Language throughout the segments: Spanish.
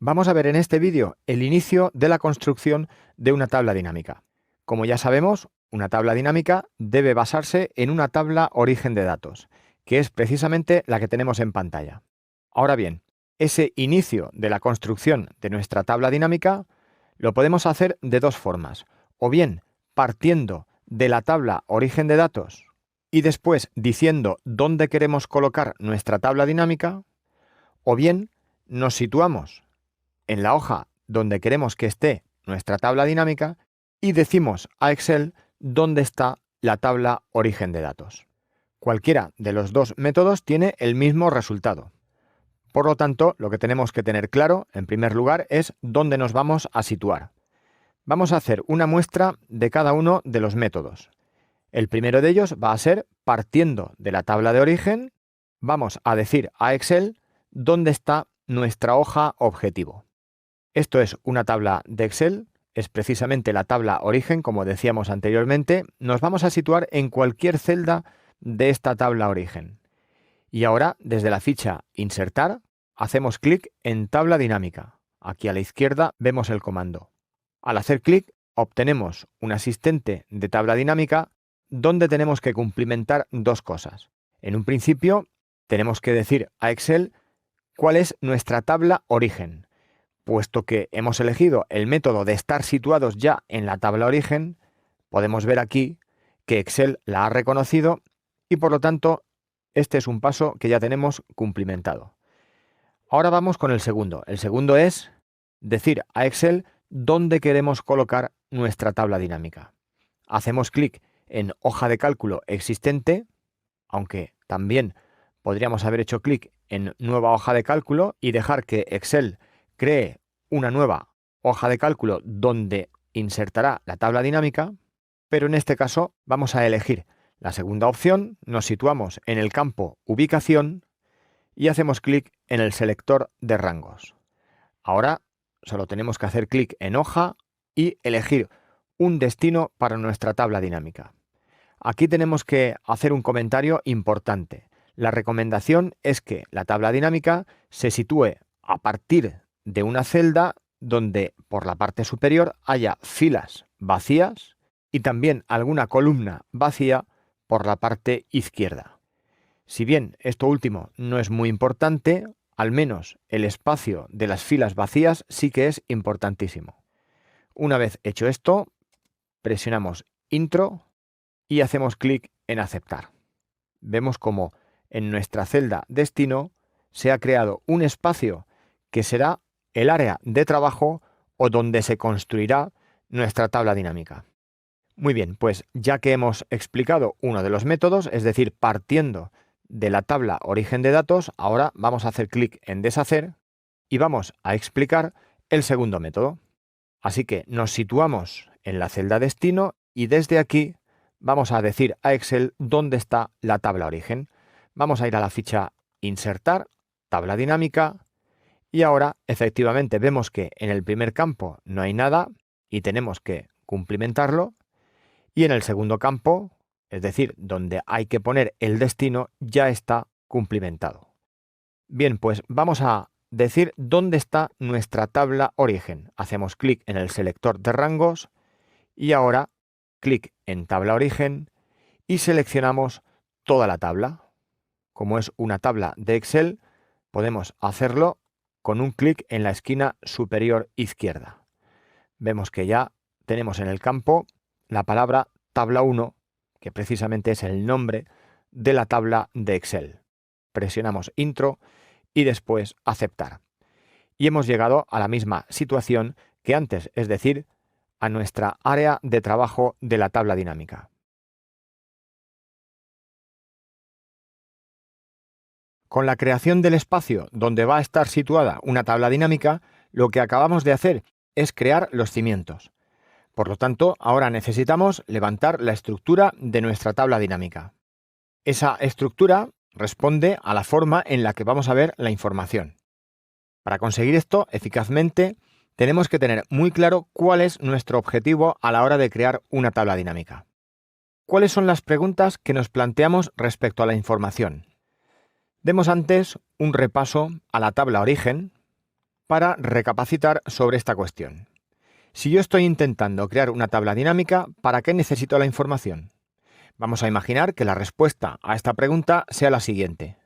Vamos a ver en este vídeo el inicio de la construcción de una tabla dinámica. Como ya sabemos, una tabla dinámica debe basarse en una tabla origen de datos, que es precisamente la que tenemos en pantalla. Ahora bien, ese inicio de la construcción de nuestra tabla dinámica lo podemos hacer de dos formas, o bien partiendo de la tabla origen de datos y después diciendo dónde queremos colocar nuestra tabla dinámica, o bien nos situamos en la hoja donde queremos que esté nuestra tabla dinámica y decimos a Excel dónde está la tabla origen de datos. Cualquiera de los dos métodos tiene el mismo resultado. Por lo tanto, lo que tenemos que tener claro, en primer lugar, es dónde nos vamos a situar. Vamos a hacer una muestra de cada uno de los métodos. El primero de ellos va a ser partiendo de la tabla de origen, vamos a decir a Excel dónde está nuestra hoja objetivo. Esto es una tabla de Excel, es precisamente la tabla origen, como decíamos anteriormente. Nos vamos a situar en cualquier celda de esta tabla origen. Y ahora, desde la ficha Insertar, hacemos clic en Tabla dinámica. Aquí a la izquierda vemos el comando. Al hacer clic, obtenemos un asistente de tabla dinámica donde tenemos que cumplimentar dos cosas. En un principio, tenemos que decir a Excel cuál es nuestra tabla origen. Puesto que hemos elegido el método de estar situados ya en la tabla origen, podemos ver aquí que Excel la ha reconocido y por lo tanto este es un paso que ya tenemos cumplimentado. Ahora vamos con el segundo. El segundo es decir a Excel dónde queremos colocar nuestra tabla dinámica. Hacemos clic en hoja de cálculo existente, aunque también podríamos haber hecho clic en nueva hoja de cálculo y dejar que Excel cree una nueva hoja de cálculo donde insertará la tabla dinámica, pero en este caso vamos a elegir la segunda opción, nos situamos en el campo Ubicación y hacemos clic en el selector de rangos. Ahora solo tenemos que hacer clic en hoja y elegir un destino para nuestra tabla dinámica. Aquí tenemos que hacer un comentario importante. La recomendación es que la tabla dinámica se sitúe a partir de una celda donde por la parte superior haya filas vacías y también alguna columna vacía por la parte izquierda. Si bien esto último no es muy importante, al menos el espacio de las filas vacías sí que es importantísimo. Una vez hecho esto, presionamos Intro y hacemos clic en Aceptar. Vemos como en nuestra celda Destino se ha creado un espacio que será el área de trabajo o donde se construirá nuestra tabla dinámica. Muy bien, pues ya que hemos explicado uno de los métodos, es decir, partiendo de la tabla origen de datos, ahora vamos a hacer clic en Deshacer y vamos a explicar el segundo método. Así que nos situamos en la celda Destino y desde aquí vamos a decir a Excel dónde está la tabla origen. Vamos a ir a la ficha Insertar, Tabla dinámica, y ahora efectivamente vemos que en el primer campo no hay nada y tenemos que cumplimentarlo, y en el segundo campo, es decir, donde hay que poner el destino, ya está cumplimentado. Bien, pues vamos a decir dónde está nuestra tabla origen. Hacemos clic en el selector de rangos y ahora clic en tabla origen y seleccionamos toda la tabla. Como es una tabla de Excel, podemos hacerlo con un clic en la esquina superior izquierda. Vemos que ya tenemos en el campo la palabra tabla 1, que precisamente es el nombre de la tabla de Excel. Presionamos Intro y después Aceptar. Y hemos llegado a la misma situación que antes, es decir, a nuestra área de trabajo de la tabla dinámica. Con la creación del espacio donde va a estar situada una tabla dinámica, lo que acabamos de hacer es crear los cimientos. Por lo tanto, ahora necesitamos levantar la estructura de nuestra tabla dinámica. Esa estructura responde a la forma en la que vamos a ver la información. Para conseguir esto eficazmente, tenemos que tener muy claro cuál es nuestro objetivo a la hora de crear una tabla dinámica. ¿Cuáles son las preguntas que nos planteamos respecto a la información? Demos antes un repaso a la tabla origen para recapacitar sobre esta cuestión. Si yo estoy intentando crear una tabla dinámica, ¿para qué necesito la información? Vamos a imaginar que la respuesta a esta pregunta sea la siguiente.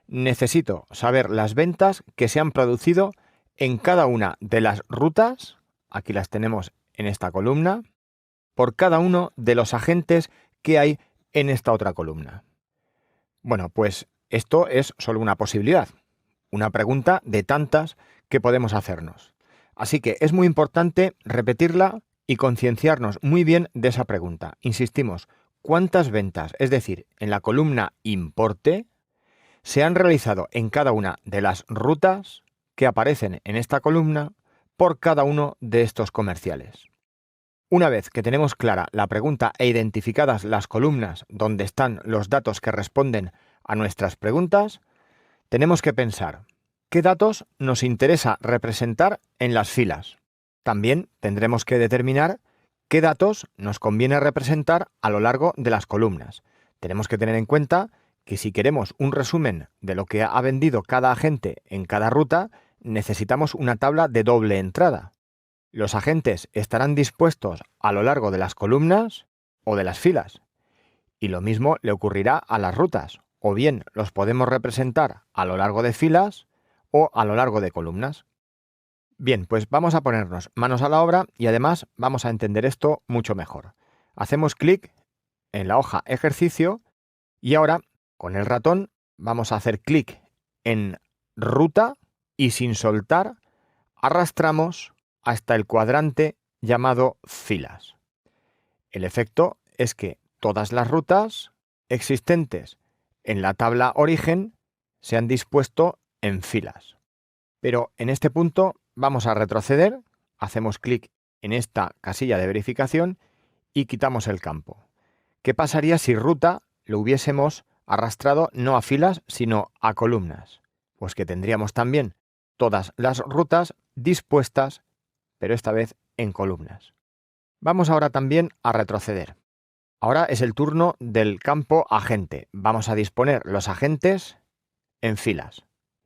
Necesito saber las ventas que se han producido en cada una de las rutas, aquí las tenemos en esta columna, por cada uno de los agentes que hay en esta otra columna. Bueno, pues esto es solo una posibilidad, una pregunta de tantas que podemos hacernos. Así que es muy importante repetirla y concienciarnos muy bien de esa pregunta. Insistimos, ¿cuántas ventas, es decir, en la columna importe, se han realizado en cada una de las rutas que aparecen en esta columna por cada uno de estos comerciales? Una vez que tenemos clara la pregunta e identificadas las columnas donde están los datos que responden a nuestras preguntas, tenemos que pensar qué datos nos interesa representar en las filas. También tendremos que determinar qué datos nos conviene representar a lo largo de las columnas. Tenemos que tener en cuenta que si queremos un resumen de lo que ha vendido cada agente en cada ruta, necesitamos una tabla de doble entrada. Los agentes estarán dispuestos a lo largo de las columnas o de las filas. Y lo mismo le ocurrirá a las rutas. O bien los podemos representar a lo largo de filas o a lo largo de columnas. Bien, pues vamos a ponernos manos a la obra y además vamos a entender esto mucho mejor. Hacemos clic en la hoja ejercicio y ahora con el ratón vamos a hacer clic en ruta y sin soltar arrastramos hasta el cuadrante llamado filas. El efecto es que todas las rutas existentes en la tabla origen se han dispuesto en filas. Pero en este punto vamos a retroceder, hacemos clic en esta casilla de verificación y quitamos el campo. ¿Qué pasaría si ruta lo hubiésemos arrastrado no a filas, sino a columnas? Pues que tendríamos también todas las rutas dispuestas, pero esta vez en columnas. Vamos ahora también a retroceder. Ahora es el turno del campo agente. Vamos a disponer los agentes en filas.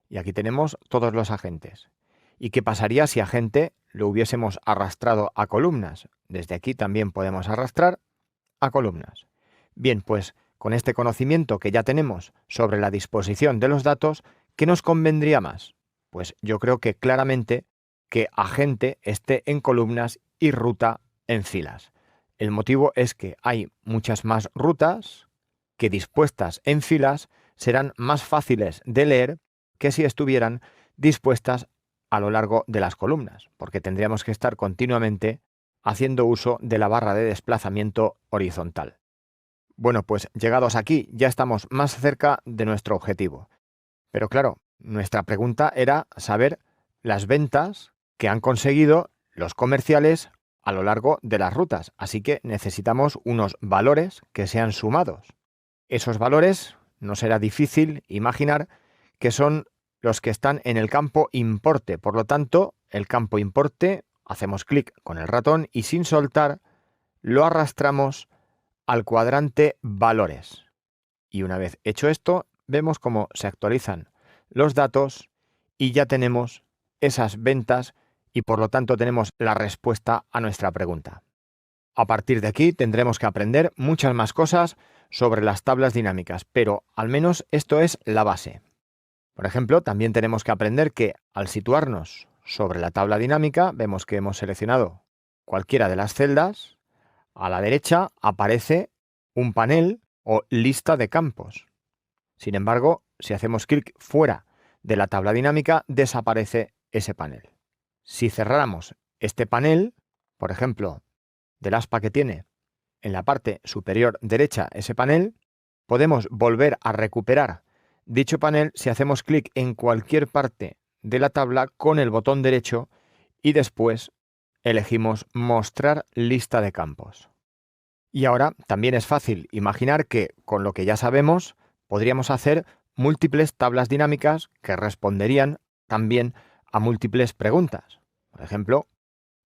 Y aquí tenemos todos los agentes. ¿Y qué pasaría si agente lo hubiésemos arrastrado a columnas? Desde aquí también podemos arrastrar a columnas. Bien, pues con este conocimiento que ya tenemos sobre la disposición de los datos, ¿qué nos convendría más? Pues yo creo que claramente que agente esté en columnas y ruta en filas. El motivo es que hay muchas más rutas que dispuestas en filas serán más fáciles de leer que si estuvieran dispuestas a lo largo de las columnas, porque tendríamos que estar continuamente haciendo uso de la barra de desplazamiento horizontal. Bueno, pues llegados aquí ya estamos más cerca de nuestro objetivo. Pero claro, nuestra pregunta era saber las ventas que han conseguido los comerciales a lo largo de las rutas, así que necesitamos unos valores que sean sumados. Esos valores no será difícil imaginar que son los que están en el campo importe. Por lo tanto, el campo importe, hacemos clic con el ratón y sin soltar lo arrastramos al cuadrante valores. Y una vez hecho esto, vemos cómo se actualizan los datos y ya tenemos esas ventas y por lo tanto tenemos la respuesta a nuestra pregunta. A partir de aquí tendremos que aprender muchas más cosas sobre las tablas dinámicas, pero al menos esto es la base. Por ejemplo, también tenemos que aprender que al situarnos sobre la tabla dinámica, vemos que hemos seleccionado cualquiera de las celdas, a la derecha aparece un panel o lista de campos. Sin embargo, si hacemos clic fuera de la tabla dinámica, desaparece ese panel. Si cerráramos este panel, por ejemplo, del aspa que tiene en la parte superior derecha ese panel, podemos volver a recuperar dicho panel si hacemos clic en cualquier parte de la tabla con el botón derecho y después elegimos Mostrar lista de campos. Y ahora también es fácil imaginar que con lo que ya sabemos podríamos hacer múltiples tablas dinámicas que responderían también a múltiples preguntas. Por ejemplo,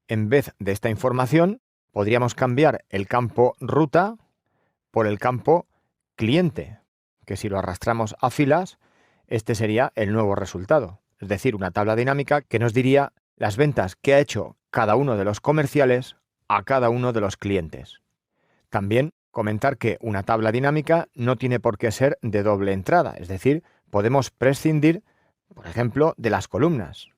en vez de esta información, podríamos cambiar el campo ruta por el campo cliente, que si lo arrastramos a filas, este sería el nuevo resultado. es decir, una tabla dinámica que nos diría las ventas que ha hecho cada uno de los comerciales a cada uno de los clientes. También comentar que una tabla dinámica no tiene por qué ser de doble entrada, es decir, podemos prescindir, por ejemplo, de las columnas.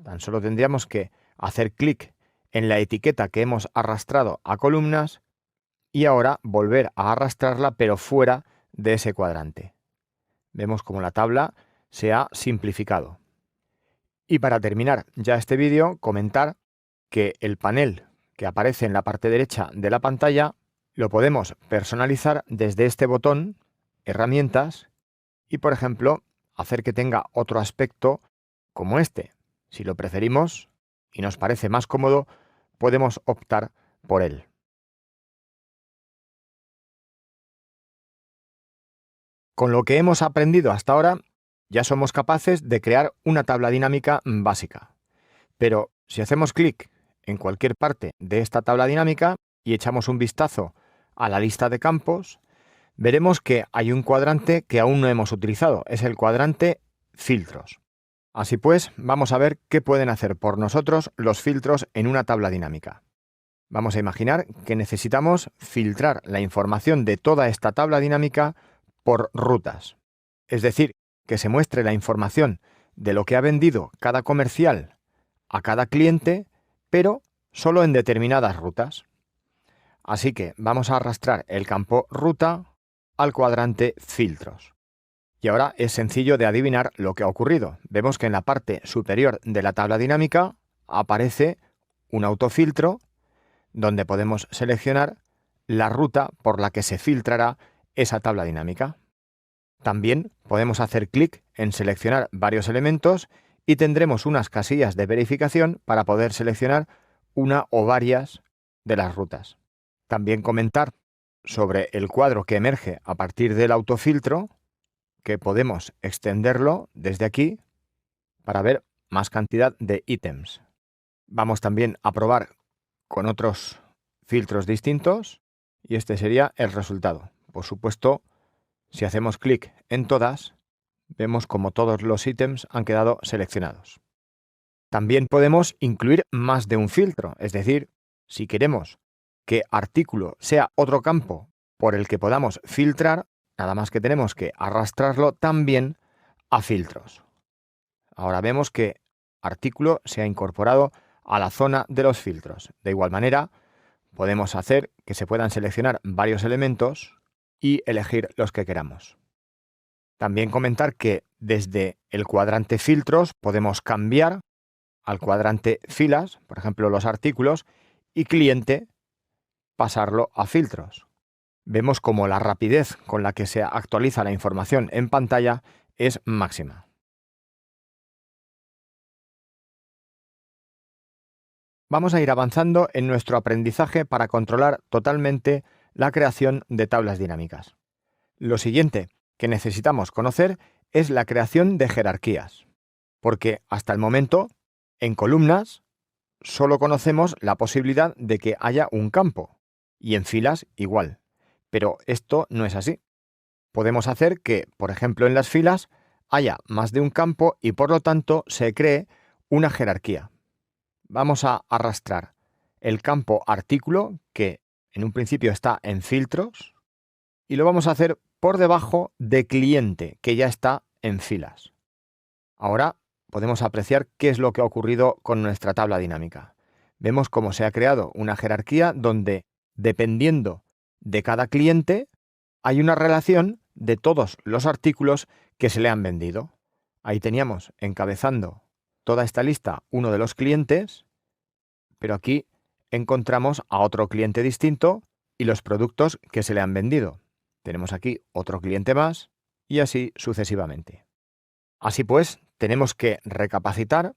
Tan solo tendríamos que hacer clic en la etiqueta que hemos arrastrado a columnas y ahora volver a arrastrarla pero fuera de ese cuadrante. Vemos cómo la tabla se ha simplificado. Y para terminar ya este vídeo, comentar que el panel que aparece en la parte derecha de la pantalla lo podemos personalizar desde este botón, herramientas, y por ejemplo, hacer que tenga otro aspecto como este. Si lo preferimos y nos parece más cómodo, podemos optar por él. Con lo que hemos aprendido hasta ahora, ya somos capaces de crear una tabla dinámica básica. Pero si hacemos clic en cualquier parte de esta tabla dinámica y echamos un vistazo a la lista de campos, veremos que hay un cuadrante que aún no hemos utilizado. Es el cuadrante filtros. Así pues, vamos a ver qué pueden hacer por nosotros los filtros en una tabla dinámica. Vamos a imaginar que necesitamos filtrar la información de toda esta tabla dinámica por rutas. Es decir, que se muestre la información de lo que ha vendido cada comercial a cada cliente, pero solo en determinadas rutas. Así que vamos a arrastrar el campo ruta al cuadrante filtros. Y ahora es sencillo de adivinar lo que ha ocurrido. Vemos que en la parte superior de la tabla dinámica aparece un autofiltro donde podemos seleccionar la ruta por la que se filtrará esa tabla dinámica. También podemos hacer clic en seleccionar varios elementos y tendremos unas casillas de verificación para poder seleccionar una o varias de las rutas. También comentar sobre el cuadro que emerge a partir del autofiltro, que podemos extenderlo desde aquí para ver más cantidad de ítems. Vamos también a probar con otros filtros distintos y este sería el resultado. Por supuesto, si hacemos clic en todas, vemos como todos los ítems han quedado seleccionados. También podemos incluir más de un filtro, es decir, si queremos que artículo sea otro campo por el que podamos filtrar, nada más que tenemos que arrastrarlo también a filtros. Ahora vemos que artículo se ha incorporado a la zona de los filtros. De igual manera, podemos hacer que se puedan seleccionar varios elementos y elegir los que queramos. También comentar que desde el cuadrante filtros podemos cambiar al cuadrante filas, por ejemplo los artículos, y cliente, pasarlo a filtros. Vemos como la rapidez con la que se actualiza la información en pantalla es máxima. Vamos a ir avanzando en nuestro aprendizaje para controlar totalmente la creación de tablas dinámicas. Lo siguiente que necesitamos conocer es la creación de jerarquías, porque hasta el momento, en columnas, solo conocemos la posibilidad de que haya un campo, y en filas igual. Pero esto no es así. Podemos hacer que, por ejemplo, en las filas haya más de un campo y por lo tanto se cree una jerarquía. Vamos a arrastrar el campo artículo, que en un principio está en filtros, y lo vamos a hacer por debajo de cliente, que ya está en filas. Ahora podemos apreciar qué es lo que ha ocurrido con nuestra tabla dinámica. Vemos cómo se ha creado una jerarquía donde, dependiendo de cada cliente, hay una relación de todos los artículos que se le han vendido. Ahí teníamos encabezando toda esta lista uno de los clientes, pero aquí encontramos a otro cliente distinto y los productos que se le han vendido. Tenemos aquí otro cliente más y así sucesivamente. Así pues, tenemos que recapacitar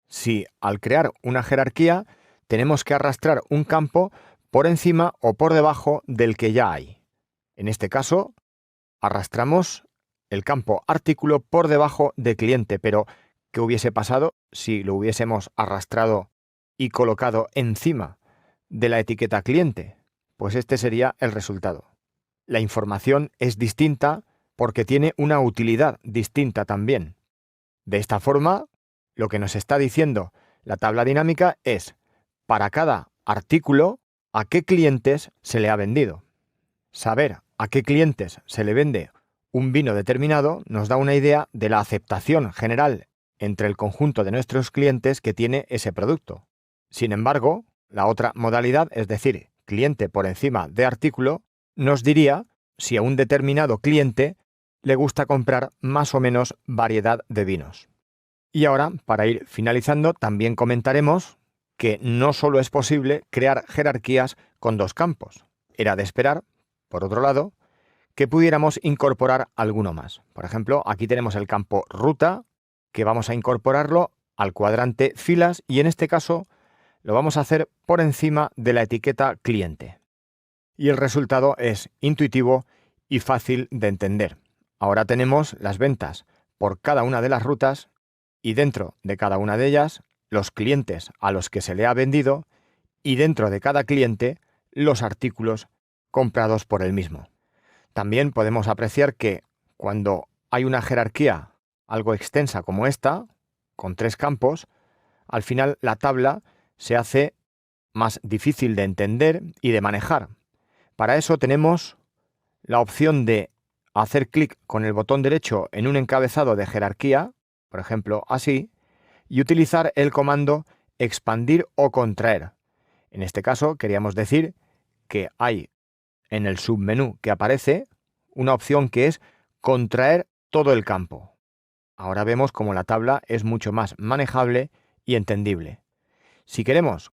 si al crear una jerarquía tenemos que arrastrar un campo por encima o por debajo del que ya hay. En este caso, arrastramos el campo artículo por debajo de cliente, pero ¿qué hubiese pasado si lo hubiésemos arrastrado y colocado encima de la etiqueta cliente? Pues este sería el resultado. La información es distinta porque tiene una utilidad distinta también. De esta forma, Lo que nos está diciendo la tabla dinámica es, para cada artículo, a qué clientes se le ha vendido. Saber a qué clientes se le vende un vino determinado nos da una idea de la aceptación general entre el conjunto de nuestros clientes que tiene ese producto. Sin embargo, la otra modalidad, es decir, cliente por encima de artículo, nos diría si a un determinado cliente le gusta comprar más o menos variedad de vinos. Y ahora, para ir finalizando, también comentaremos que no solo es posible crear jerarquías con dos campos. Era de esperar, por otro lado, que pudiéramos incorporar alguno más. Por ejemplo, aquí tenemos el campo ruta, que vamos a incorporarlo al cuadrante filas y en este caso lo vamos a hacer por encima de la etiqueta cliente. Y el resultado es intuitivo y fácil de entender. Ahora tenemos las ventas por cada una de las rutas y dentro de cada una de ellas los clientes a los que se le ha vendido y dentro de cada cliente los artículos comprados por el mismo. También podemos apreciar que cuando hay una jerarquía algo extensa como esta, con tres campos, al final la tabla se hace más difícil de entender y de manejar. Para eso tenemos la opción de hacer clic con el botón derecho en un encabezado de jerarquía, por ejemplo así, y utilizar el comando expandir o contraer. En este caso queríamos decir que hay en el submenú que aparece una opción que es contraer todo el campo. Ahora vemos cómo la tabla es mucho más manejable y entendible. Si queremos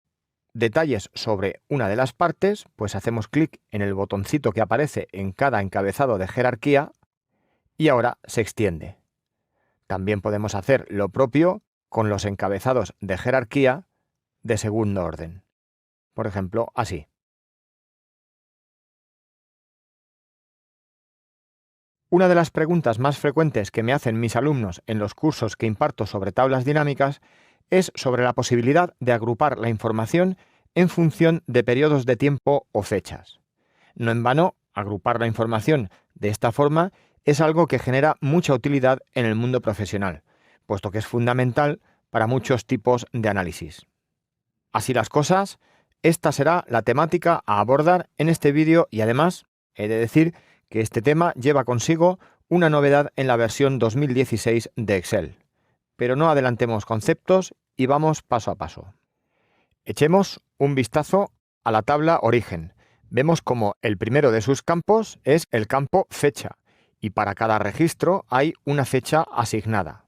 detalles sobre una de las partes, pues hacemos clic en el botoncito que aparece en cada encabezado de jerarquía y ahora se extiende. También podemos hacer lo propio con los encabezados de jerarquía de segundo orden. Por ejemplo, así. Una de las preguntas más frecuentes que me hacen mis alumnos en los cursos que imparto sobre tablas dinámicas es sobre la posibilidad de agrupar la información en función de periodos de tiempo o fechas. No en vano, agrupar la información de esta forma es algo que genera mucha utilidad en el mundo profesional, puesto que es fundamental para muchos tipos de análisis. Así las cosas, esta será la temática a abordar en este vídeo y además he de decir que este tema lleva consigo una novedad en la versión 2016 de Excel. Pero no adelantemos conceptos y vamos paso a paso. Echemos un vistazo a la tabla origen. Vemos como el primero de sus campos es el campo fecha y para cada registro hay una fecha asignada.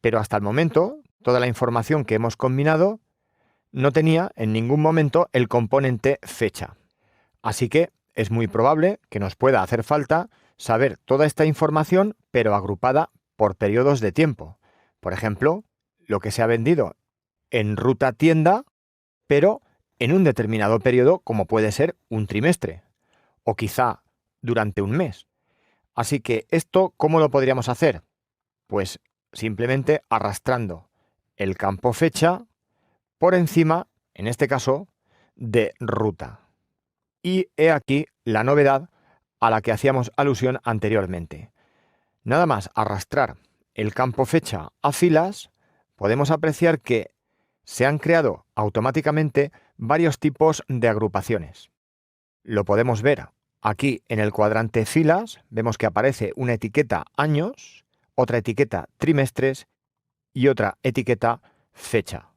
Pero hasta el momento, toda la información que hemos combinado no tenía en ningún momento el componente fecha. Así que es muy probable que nos pueda hacer falta saber toda esta información, pero agrupada por periodos de tiempo. Por ejemplo, lo que se ha vendido en ruta tienda, pero en un determinado periodo, como puede ser un trimestre, o quizá durante un mes. Así que esto, ¿cómo lo podríamos hacer? Pues simplemente arrastrando el campo fecha por encima, en este caso, de ruta. Y he aquí la novedad a la que hacíamos alusión anteriormente. Nada más arrastrar el campo fecha a filas, podemos apreciar que se han creado automáticamente varios tipos de agrupaciones. Lo podemos ver aquí en el cuadrante filas, vemos que aparece una etiqueta años, otra etiqueta trimestres y otra etiqueta fecha.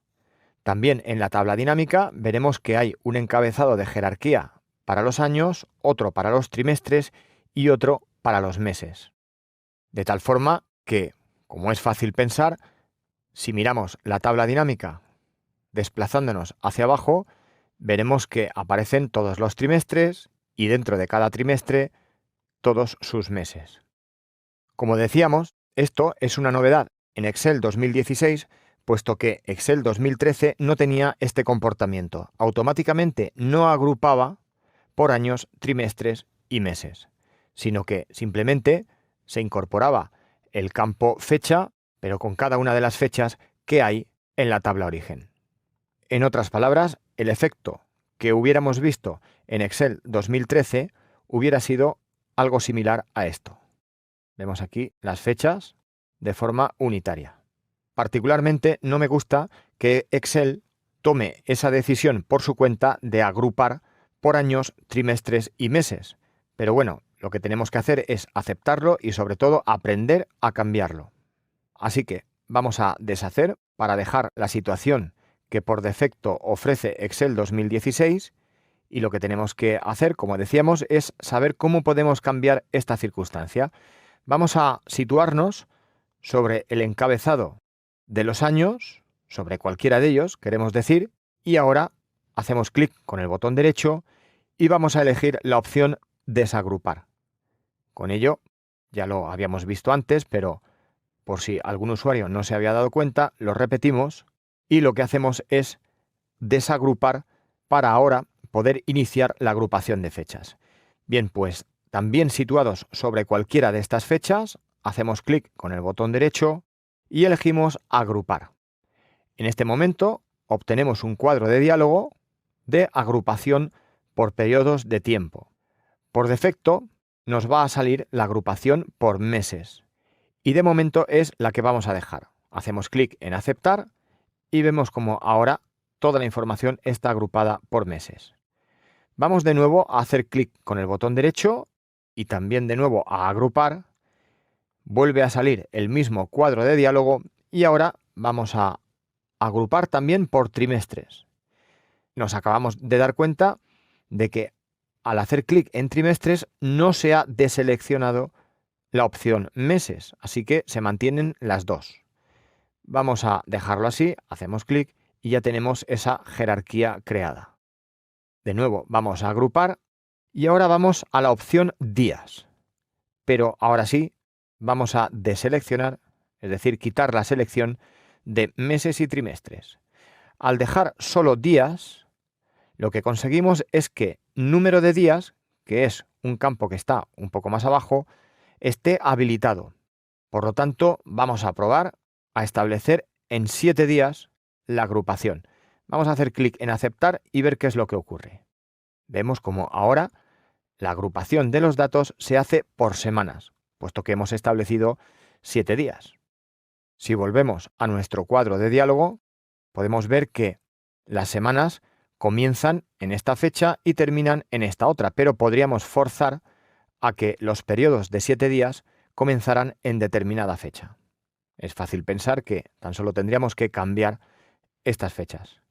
También en la tabla dinámica veremos que hay un encabezado de jerarquía para los años, otro para los trimestres y otro para los meses. De tal forma que, como es fácil pensar, si miramos la tabla dinámica desplazándonos hacia abajo, veremos que aparecen todos los trimestres y dentro de cada trimestre todos sus meses. Como decíamos, esto es una novedad en Excel 2016, puesto que Excel 2013 no tenía este comportamiento. Automáticamente no agrupaba por años, trimestres y meses, sino que simplemente se incorporaba el campo fecha, pero con cada una de las fechas que hay en la tabla origen. En otras palabras, el efecto que hubiéramos visto en Excel 2013 hubiera sido algo similar a esto. Vemos aquí las fechas de forma unitaria. particularmente no me gusta que Excel tome esa decisión por su cuenta de agrupar por años, trimestres y meses. Pero bueno, lo que tenemos que hacer es aceptarlo y sobre todo aprender a cambiarlo. Así que vamos a deshacer para dejar la situación que por defecto ofrece Excel 2016 y lo que tenemos que hacer, como decíamos, es saber cómo podemos cambiar esta circunstancia. Vamos a situarnos sobre el encabezado de los años, sobre cualquiera de ellos, queremos decir, y ahora hacemos clic con el botón derecho y vamos a elegir la opción desagrupar. Con ello, ya lo habíamos visto antes, pero por si algún usuario no se había dado cuenta, lo repetimos y lo que hacemos es desagrupar para ahora poder iniciar la agrupación de fechas. Bien, pues también situados sobre cualquiera de estas fechas, hacemos clic con el botón derecho y elegimos agrupar. En este momento obtenemos un cuadro de diálogo de agrupación por periodos de tiempo. Por defecto nos va a salir la agrupación por meses y de momento es la que vamos a dejar. Hacemos clic en aceptar y vemos como ahora toda la información está agrupada por meses. Vamos de nuevo a hacer clic con el botón derecho y también de nuevo a agrupar. Vuelve a salir el mismo cuadro de diálogo y ahora vamos a agrupar también por trimestres. Nos acabamos de dar cuenta de que al hacer clic en trimestres no se ha deseleccionado la opción meses, así que se mantienen las dos. Vamos a dejarlo así, hacemos clic y ya tenemos esa jerarquía creada. De nuevo vamos a agrupar y ahora vamos a la opción días. Pero ahora sí, vamos a deseleccionar, es decir, quitar la selección de meses y trimestres. Al dejar solo días, lo que conseguimos es que número de días, que es un campo que está un poco más abajo, esté habilitado. Por lo tanto, vamos a probar a establecer en 7 días la agrupación. Vamos a hacer clic en aceptar y ver qué es lo que ocurre. Vemos como ahora la agrupación de los datos se hace por semanas, puesto que hemos establecido 7 días. Si volvemos a nuestro cuadro de diálogo, podemos ver que las semanas comienzan en esta fecha y terminan en esta otra, pero podríamos forzar a que los periodos de 7 días comenzaran en determinada fecha. Es fácil pensar que tan solo tendríamos que cambiar estas fechas.